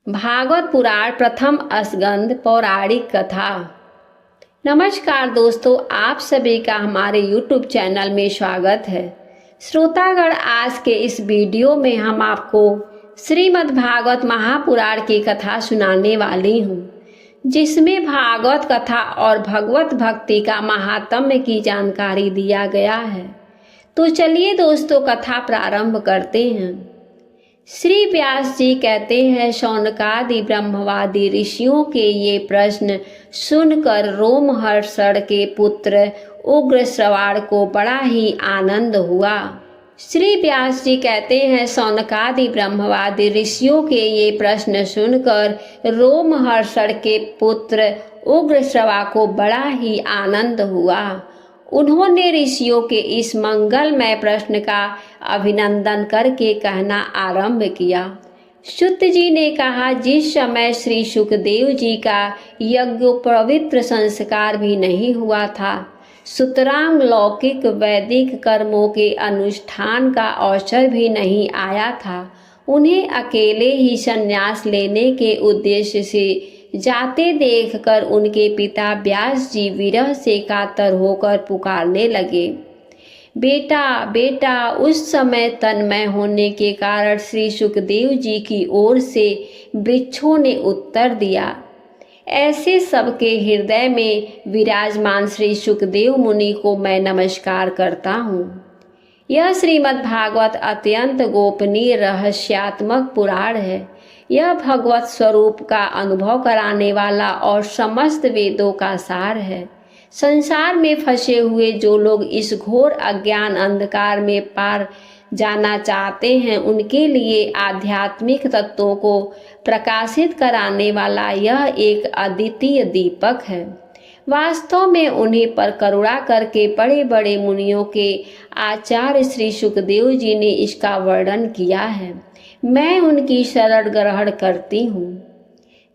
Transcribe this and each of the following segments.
भागवत पुराण प्रथम स्कंद पौराणिक कथा। नमस्कार दोस्तों, आप सभी का हमारे YouTube चैनल में स्वागत है। श्रोतागण, आज के इस वीडियो में हम आपको श्रीमद् भागवत महापुराण की कथा सुनाने वाली हूँ, जिसमें भागवत कथा और भगवत भक्ति का महात्म्य की जानकारी दिया गया है। तो चलिए दोस्तों, कथा प्रारंभ करते हैं। श्री व्यास जी कहते हैं, शौनकादि ब्रह्मवादी ऋषियों के ये प्रश्न सुनकर रोमहर्षण के पुत्र उग्र श्रवाण को बड़ा ही आनंद हुआ। श्री व्यास जी कहते हैं, शौनकादि ब्रह्मवादी ऋषियों के ये प्रश्न सुनकर रोमहर्षण के पुत्र उग्र श्रवा को बड़ा ही आनंद हुआ। उन्होंने ऋषियों के इस मंगलमय प्रश्न का अभिनंदन करके कहना आरंभ किया। शुक जी ने कहा, जिस समय श्री सुखदेव जी का यज्ञोपवीत संस्कार भी नहीं हुआ था, सुतराम लौकिक वैदिक कर्मों के अनुष्ठान का अवसर भी नहीं आया था, उन्हें अकेले ही संन्यास लेने के उद्देश्य से जाते देखकर उनके पिता व्यास जी विरह से कातर होकर पुकारने लगे, बेटा बेटा। उस समय तन्मय होने के कारण श्री सुखदेव जी की ओर से वृक्षों ने उत्तर दिया। ऐसे सबके हृदय में विराजमान श्री सुखदेव मुनि को मैं नमस्कार करता हूँ। यह श्रीमद् भागवत अत्यंत गोपनीय रहस्यात्मक पुराण है। यह भगवत स्वरूप का अनुभव कराने वाला और समस्त वेदों का सार है। संसार में फंसे हुए जो लोग इस घोर अज्ञान अंधकार में पार जाना चाहते हैं, उनके लिए आध्यात्मिक तत्वों को प्रकाशित कराने वाला यह एक अद्वितीय दीपक है। वास्तव में उन्हीं पर करुणा करके बड़े बड़े मुनियों के आचार्य श्री सुखदेव जी ने इसका वर्णन किया है। मैं उनकी शरण ग्रहण करती हूँ।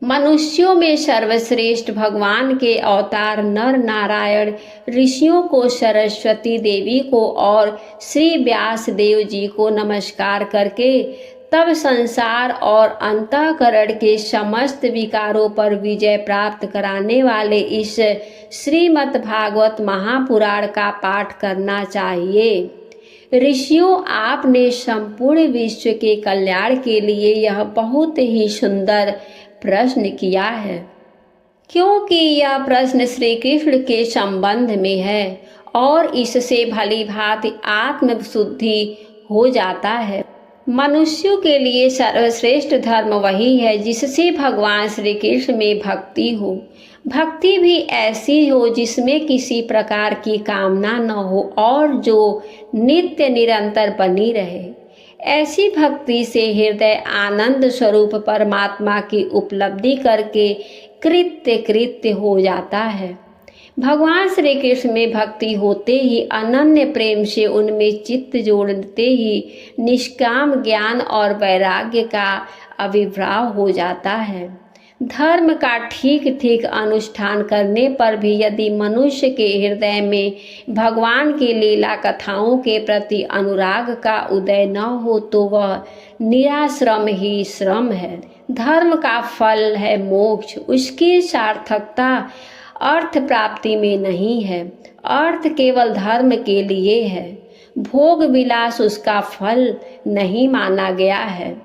मनुष्यों में सर्वश्रेष्ठ भगवान के अवतार नर नारायण ऋषियों को, सरस्वती देवी को और श्री व्यास देव जी को नमस्कार करके तब संसार और अंतःकरण के समस्त विकारों पर विजय प्राप्त कराने वाले इस श्रीमद् भागवत महापुराण का पाठ करना चाहिए। ऋषियों, आपने संपूर्ण विश्व के कल्याण के लिए यह बहुत ही सुंदर प्रश्न किया है, क्योंकि यह प्रश्न श्री कृष्ण के संबंध में है और इससे भली भांति आत्मशुद्धि हो जाता है। मनुष्यों के लिए सर्वश्रेष्ठ धर्म वही है जिससे भगवान श्री कृष्ण में भक्ति हो। भक्ति भी ऐसी हो जिसमें किसी प्रकार की कामना न हो और जो नित्य निरंतर बनी रहे। ऐसी भक्ति से हृदय आनंद स्वरूप परमात्मा की उपलब्धि करके कृत्य कृत्य हो जाता है। भगवान श्री कृष्ण में भक्ति होते ही, अनन्य प्रेम से उनमें चित्त जोड़ते ही निष्काम ज्ञान और वैराग्य का आविर्भाव हो जाता है। धर्म का ठीक ठीक अनुष्ठान करने पर भी यदि मनुष्य के हृदय में भगवान की लीला कथाओं के प्रति अनुराग का उदय न हो तो वह निराश्रम ही श्रम है। धर्म का फल है मोक्ष। उसकी सार्थकता अर्थ प्राप्ति में नहीं है। अर्थ केवल धर्म के लिए है। भोग विलास उसका फल नहीं माना गया है।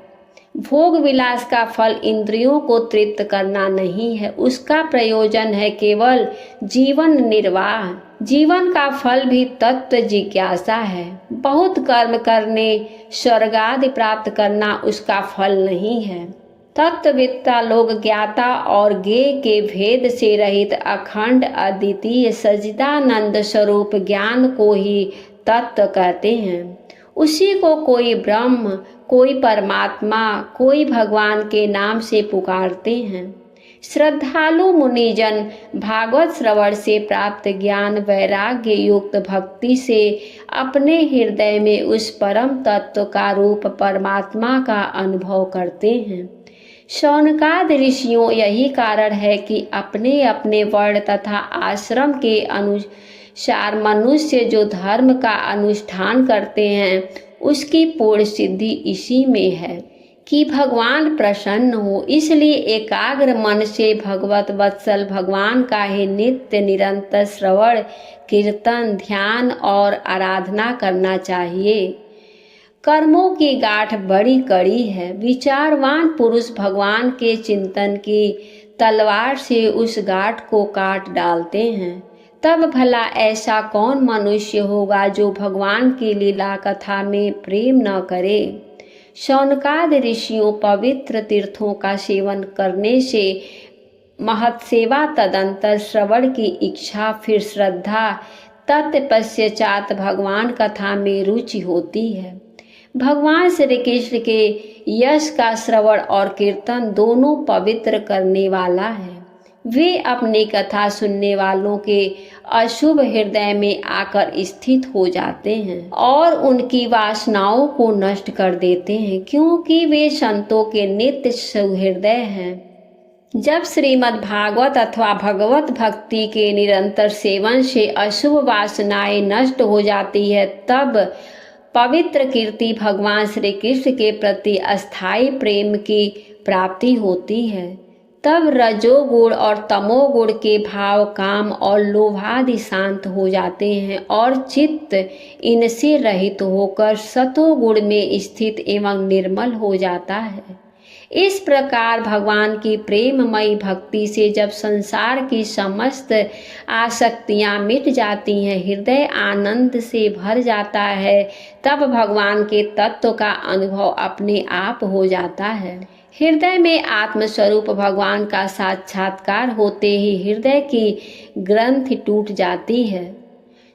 भोग विलास का फल इंद्रियों को तृप्त करना नहीं है। उसका प्रयोजन है केवल जीवन निर्वाह। जीवन का फल भी तत्व जिज्ञासा है। बहुत कर्म करने स्वर्ग आदि प्राप्त करना उसका फल नहीं है। तत्ववेत्ता लोग ज्ञाता और ज्ञेय के भेद से रहित अखंड अद्वितीय सच्चिदानंद स्वरूप ज्ञान को ही तत्व कहते हैं। उसी को कोई ब्रह्म, कोई परमात्मा, कोई भगवान के नाम से पुकारते हैं। श्रद्धालु मुनिजन भागवत श्रवण से प्राप्त ज्ञान वैराग्य युक्त भक्ति से अपने हृदय में उस परम तत्व का रूप परमात्मा का अनुभव करते हैं। शौनकादि ऋषियों, यही कारण है कि अपने अपने वर्ण तथा आश्रम के अनुसार मनुष्य जो धर्म का अनुष्ठान करते हैं उसकी पूर्ण सिद्धि इसी में है। कि भगवान प्रसन्न हो। इसलिए एकाग्र मन से भगवत वत्सल भगवान का ही नित्य निरंतर श्रवण, कीर्तन, ध्यान और आराधना करना चाहिए। कर्मों की गांठ बड़ी कड़ी है। विचारवान पुरुष भगवान के चिंतन की तलवार से उस गांठ को काट डालते हैं। तब भला ऐसा कौन मनुष्य होगा जो भगवान की लीला कथा में प्रेम न करे। शौनकादि ऋषियों पवित्र तीर्थों का सेवन करने से महत्सेवा, तदंतर श्रवण की इच्छा, फिर श्रद्धा, तत्पश्चात भगवान कथा में रुचि होती है। भगवान श्री कृष्ण के यश का श्रवण और कीर्तन दोनों पवित्र करने वाला है। वे अपनी कथा सुनने वालों के अशुभ हृदय में आकर स्थित हो जाते हैं और उनकी वासनाओं को नष्ट कर देते हैं, क्योंकि वे संतों के नित्य सुहृदय हैं। जब श्रीमद् भागवत अथवा भगवत भक्ति के निरंतर सेवन से अशुभ वासनाएं नष्ट हो जाती है, तब पवित्र कीर्ति भगवान श्री कृष्ण के प्रति अस्थायी प्रेम की प्राप्ति होती है। तब रजोगुण और तमोगुण के भाव, काम और लोभादि शांत हो जाते हैं और चित्त इनसे रहित होकर सतोगुण में स्थित एवं निर्मल हो जाता है। इस प्रकार भगवान की प्रेममयी भक्ति से जब संसार की समस्त आसक्तियां मिट जाती हैं, हृदय आनंद से भर जाता है, तब भगवान के तत्व का अनुभव अपने आप हो जाता है। हृदय में आत्मस्वरूप भगवान का साक्षात्कार होते ही हृदय की ग्रंथि टूट जाती है,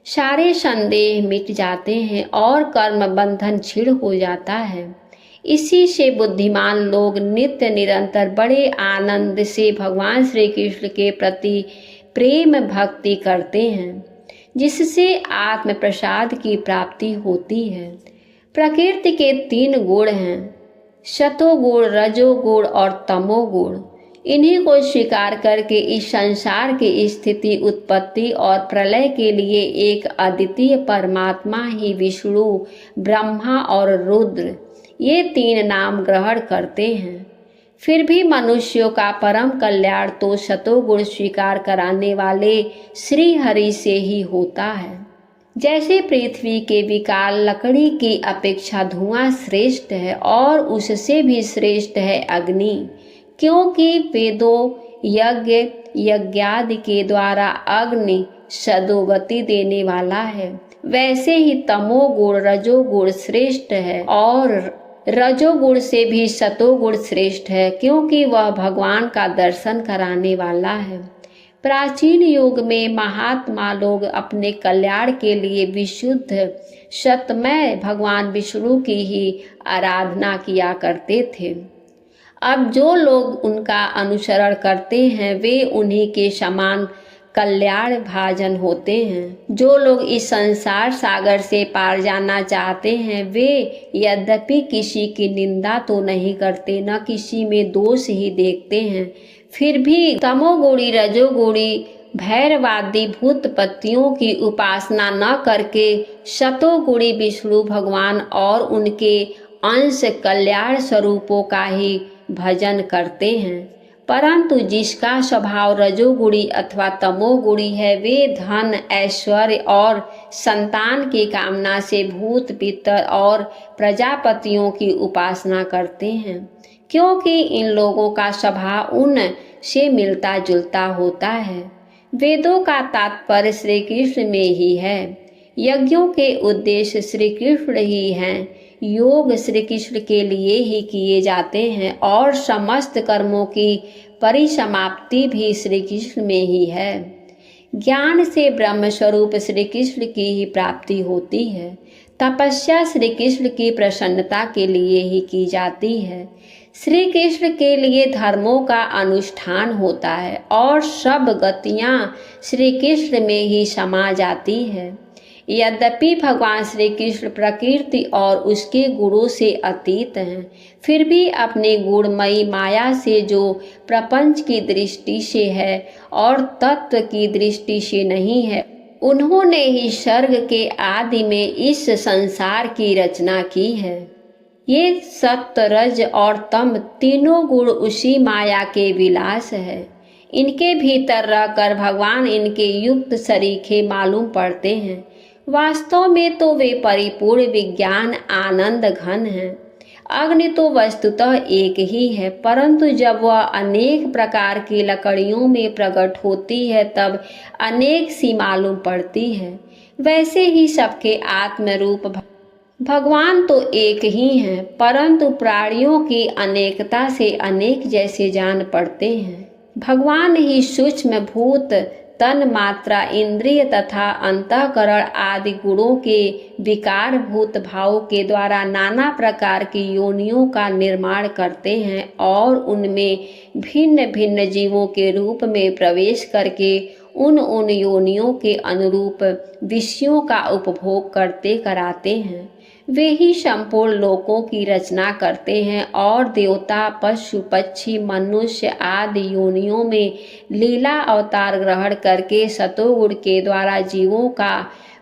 सारे संदेह मिट जाते हैं और कर्म बंधन छिड़ हो जाता है। इसी से बुद्धिमान लोग नित्य निरंतर बड़े आनंद से भगवान श्री कृष्ण के प्रति प्रेम भक्ति करते हैं, जिससे आत्म प्रसाद की प्राप्ति होती है। प्रकृति के 3 गुण हैं, सतोगुण, रजोगुण और तमोगुण। इन्हीं को स्वीकार करके इस संसार की स्थिति, उत्पत्ति और प्रलय के लिए एक अद्वितीय परमात्मा ही विष्णु, ब्रह्मा और रुद्र, ये 3 नाम ग्रहण करते हैं। फिर भी मनुष्यों का परम कल्याण तो सतोगुण स्वीकार कराने वाले श्री हरि से ही होता है। जैसे पृथ्वी के विकार लकड़ी की अपेक्षा धुआं श्रेष्ठ है और उससे भी श्रेष्ठ है अग्नि, क्योंकि वेदों, यज्ञ, यज्ञादि के द्वारा अग्नि सदोगति देने वाला है, वैसे ही तमोगुण, रजोगुण श्रेष्ठ है और रजोगुण से भी सतोगुण श्रेष्ठ है, क्योंकि वह भगवान का दर्शन कराने वाला है। प्राचीन युग में महात्मा लोग अपने कल्याण के लिए विशुद्ध सतमय भगवान विष्णु की ही आराधना किया करते थे। अब जो लोग उनका अनुसरण करते हैं वे उन्हीं के समान कल्याण भाजन होते हैं। जो लोग इस संसार सागर से पार जाना चाहते हैं वे यद्यपि किसी की निंदा तो नहीं करते, न किसी में दोष ही देखते हैं, फिर भी तमोगुणी, रजोगुणी, भैरवादी भूत पत्तियों की उपासना न करके सतोगुणी विष्णु भगवान और उनके अंश कल्याण स्वरूपों का ही भजन करते हैं। परंतु जिसका स्वभाव रजोगुणी अथवा तमोगुणी है वे धन, ऐश्वर्य और संतान की कामना से भूत, पितर और प्रजापतियों की उपासना करते हैं, क्योंकि इन लोगों का स्वभाव उन से मिलता जुलता होता है। वेदों का तात्पर्य श्री कृष्ण में ही है, यज्ञों के उद्देश्य श्री कृष्ण ही हैं, योग श्री कृष्ण के लिए ही किए जाते हैं और समस्त कर्मों की परिसमाप्ति भी श्री कृष्ण में ही है। ज्ञान से ब्रह्म स्वरूप श्री कृष्ण की ही प्राप्ति होती है। तपस्या श्री कृष्ण की प्रसन्नता के लिए ही की जाती है। श्री कृष्ण के लिए धर्मों का अनुष्ठान होता है और सब गतियाँ श्री कृष्ण में ही समा जाती है। यद्यपि भगवान श्री कृष्ण प्रकृति और उसके गुणों से अतीत हैं, फिर भी अपने गुणमयी माया से जो प्रपंच की दृष्टि से है और तत्व की दृष्टि से नहीं है, उन्होंने ही स्वर्ग के आदि में इस संसार की रचना की है। ये सत्य रज और तम तीनों गुण उसी माया के विलास है। इनके भीतर रहकर भगवान इनके युक्त सरीखे मालूम पड़ते हैं। वास्तव में तो वे परिपूर्ण विज्ञान आनंद घन हैं। अग्नि तो वस्तुतः एक ही है, परंतु जब वह अनेक प्रकार की लकड़ियों में प्रकट होती है तब अनेक सी मालूम पड़ती है। वैसे ही सबके आत्मरूप भगवान तो एक ही हैं, परंतु प्राणियों की अनेकता से अनेक जैसे जान पड़ते हैं। भगवान ही सूक्ष्म भूत तन मात्रा इंद्रिय तथा अंतःकरण आदि गुणों के विकार भूत भाव के द्वारा नाना प्रकार की योनियों का निर्माण करते हैं और उनमें भिन्न भिन्न जीवों के रूप में प्रवेश करके उन योनियों के अनुरूप विषयों का उपभोग करते कराते हैं। वे ही संपूर्ण लोकों की रचना करते हैं और देवता पशु पक्षी मनुष्य आदि योनियों में लीला अवतार ग्रहण करके सतोगुण के द्वारा जीवों का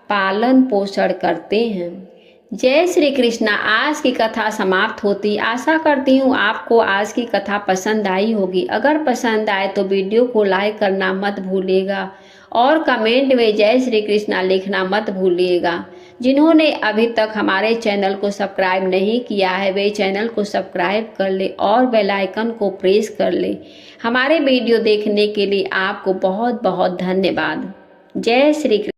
पालन पोषण करते हैं। जय श्री कृष्णा। आज की कथा समाप्त होती। आशा करती हूँ आपको आज की कथा पसंद आई होगी। अगर पसंद आए तो वीडियो को लाइक करना मत भूलिएगा और कमेंट में जय श्री कृष्णा लिखना मत भूलिएगा। जिन्होंने अभी तक हमारे चैनल को सब्सक्राइब नहीं किया है वे चैनल को सब्सक्राइब कर ले और बेल आइकन को प्रेस कर ले। हमारे वीडियो देखने के लिए आपको बहुत बहुत धन्यवाद। जय श्री कृष्ण।